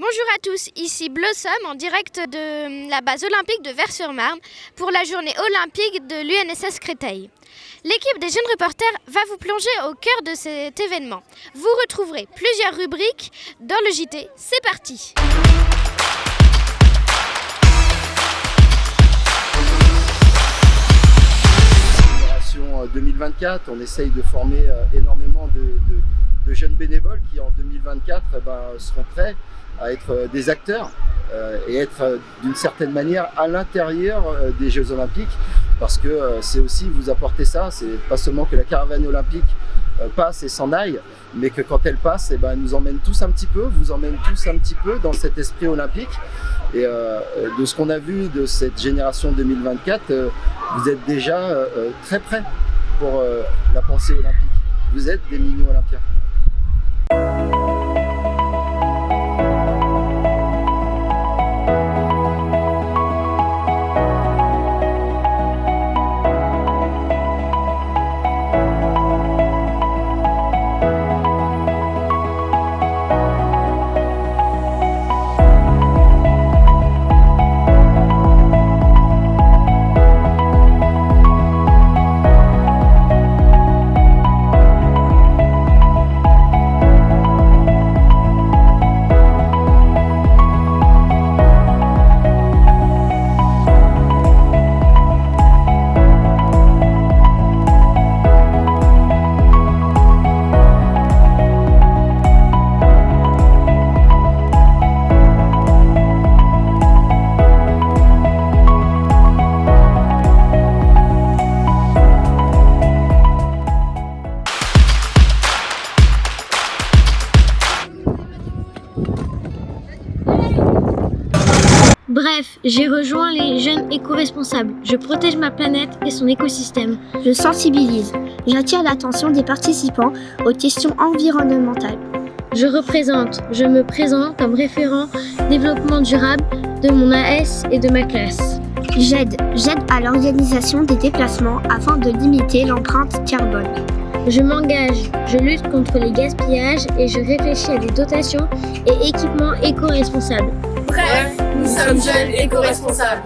Bonjour à tous, ici Blossom en direct de la base olympique de Vers-sur-Marne pour la journée olympique de l'UNSS Créteil. L'équipe des jeunes reporters va vous plonger au cœur de cet événement. Vous retrouverez plusieurs rubriques dans le JT. C'est parti! Génération 2024, on essaye de former énormément de jeunes bénévoles qui en 2024 seront prêts à être des acteurs et être d'une certaine manière à l'intérieur des Jeux Olympiques, parce que c'est aussi vous apporter ça, c'est pas seulement que la caravane olympique passe et s'en aille, mais que quand elle passe, elle nous emmène tous un petit peu, vous emmène tous un petit peu dans cet esprit olympique. Et de ce qu'on a vu de cette génération 2024, vous êtes déjà très prêts pour la pensée olympique. Vous êtes des mini-olympiens. Bref, j'ai rejoint les jeunes éco-responsables. Je protège ma planète et son écosystème. Je sensibilise. J'attire l'attention des participants aux questions environnementales. Je me présente comme référent développement durable de mon AS et de ma classe. J'aide à l'organisation des déplacements afin de limiter l'empreinte carbone. Je m'engage, je lutte contre les gaspillages et je réfléchis à des dotations et équipements éco-responsables. Bref, nous sommes jeunes éco-responsables.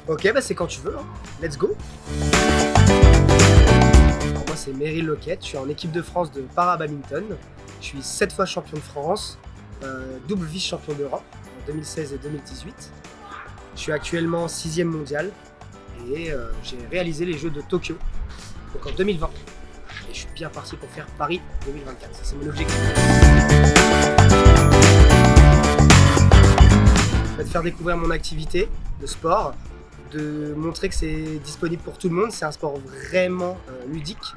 Ok, c'est quand tu veux, hein. Let's go. Alors moi c'est Meryl Loquette, je suis en équipe de France de para-badminton. Je suis 7 fois champion de France, double vice-champion d'Europe en 2016 et 2018. Je suis actuellement 6e mondial et j'ai réalisé les Jeux de Tokyo, donc en 2020. Et je suis bien parti pour faire Paris 2024, ça c'est mon objectif. De faire découvrir mon activité de sport, de montrer que c'est disponible pour tout le monde, c'est un sport vraiment ludique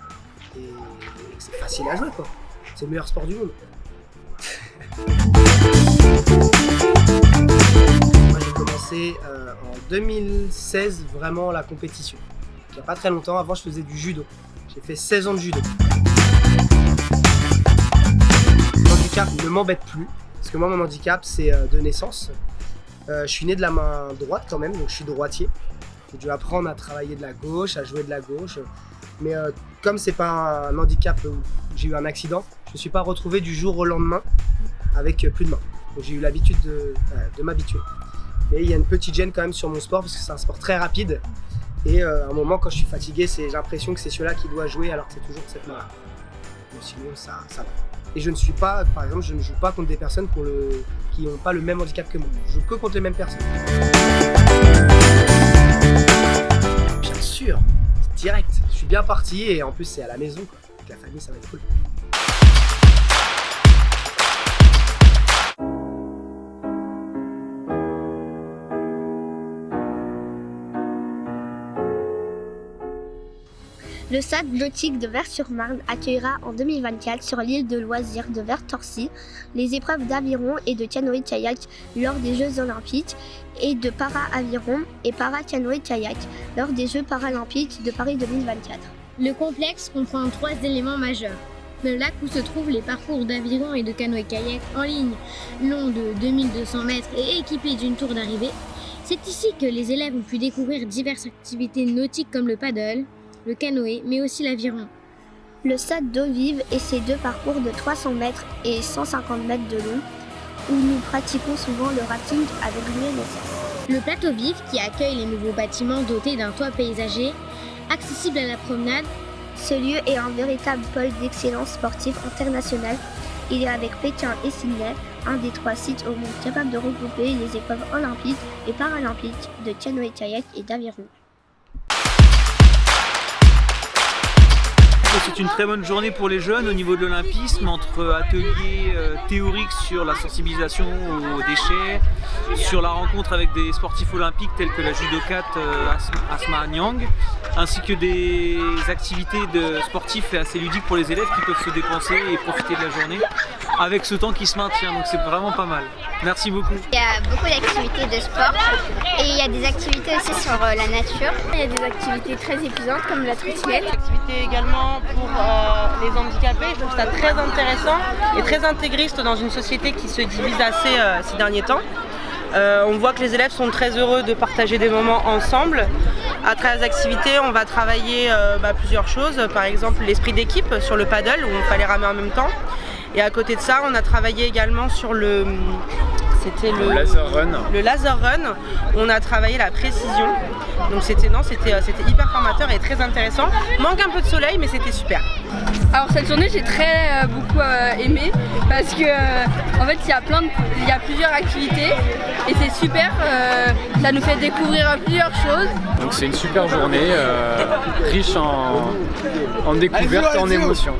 et que c'est facile à jouer, quoi. C'est le meilleur sport du monde. Moi j'ai commencé en 2016 vraiment la compétition. Il n'y a pas très longtemps, avant je faisais du judo. J'ai fait 16 ans de judo. Le handicap ne m'embête plus, parce que moi mon handicap c'est de naissance. Je suis né de la main droite quand même, donc je suis droitier. J'ai dû apprendre à travailler de la gauche, à jouer de la gauche. Mais comme c'est pas un handicap où j'ai eu un accident, je me suis pas retrouvé du jour au lendemain avec plus de main. Donc j'ai eu l'habitude de m'habituer. Mais il y a une petite gêne quand même sur mon sport parce que c'est un sport très rapide. Et à un moment quand je suis fatigué, j'ai l'impression que c'est celui-là qui doit jouer alors que c'est toujours cette main-là. Mais sinon ça va. Et je ne suis pas, par exemple, je ne joue pas contre des personnes qui n'ont pas le même handicap que moi. Je joue que contre les mêmes personnes. Bien sûr, direct. Je suis bien parti et en plus c'est à la maison, quoi. Avec la famille, ça va être cool. Le stade nautique de Vers-sur-Marne accueillera en 2024 sur l'île de loisirs de Vers-Torcy les épreuves d'aviron et de canoë-kayak lors des Jeux Olympiques et de para-aviron et para-canoë-kayak lors des Jeux Paralympiques de Paris 2024. Le complexe comprend 3 éléments majeurs. Le lac où se trouvent les parcours d'aviron et de canoë-kayak en ligne long de 2200 mètres et équipé d'une tour d'arrivée. C'est ici que les élèves ont pu découvrir diverses activités nautiques comme le paddle, le canoë, mais aussi l'aviron. Le stade d'eau vive et ses 2 parcours de 300 mètres et 150 mètres de long, où nous pratiquons souvent le rafting avec l'UNSS. Le plateau vif qui accueille les nouveaux bâtiments dotés d'un toit paysager, accessible à la promenade. Ce lieu est un véritable pôle d'excellence sportive internationale. Il est avec Pékin et Sydney, un des 3 sites au monde capable de regrouper les épreuves olympiques et paralympiques de canoë-kayak et d'aviron. C'est une très bonne journée pour les jeunes au niveau de l'olympisme, entre ateliers théoriques sur la sensibilisation aux déchets, sur la rencontre avec des sportifs olympiques tels que la judokate Asma Nyang, ainsi que des activités de sportifs assez ludiques pour les élèves qui peuvent se dépenser et profiter de la journée avec ce temps qui se maintient, donc c'est vraiment pas mal. Merci beaucoup. Il y a beaucoup d'activités de sport et il y a des activités aussi sur la nature. Il y a des activités très épuisantes comme la trottinette. Des activités également pour les handicapés. Je trouve ça très intéressant et très intégriste dans une société qui se divise assez ces derniers temps. On voit que les élèves sont très heureux de partager des moments ensemble. À travers les activités, on va travailler plusieurs choses. Par exemple, l'esprit d'équipe sur le paddle où on fallait ramer en même temps. Et à côté de ça, on a travaillé également sur le laser run. Le laser run. On a travaillé la précision. Donc c'était hyper formateur et très intéressant. Manque un peu de soleil, mais c'était super. Alors cette journée, j'ai beaucoup aimé parce que en fait, il y a plusieurs activités et c'est super. Ça nous fait découvrir plusieurs choses. Donc c'est une super journée, riche en découvertes et en émotions.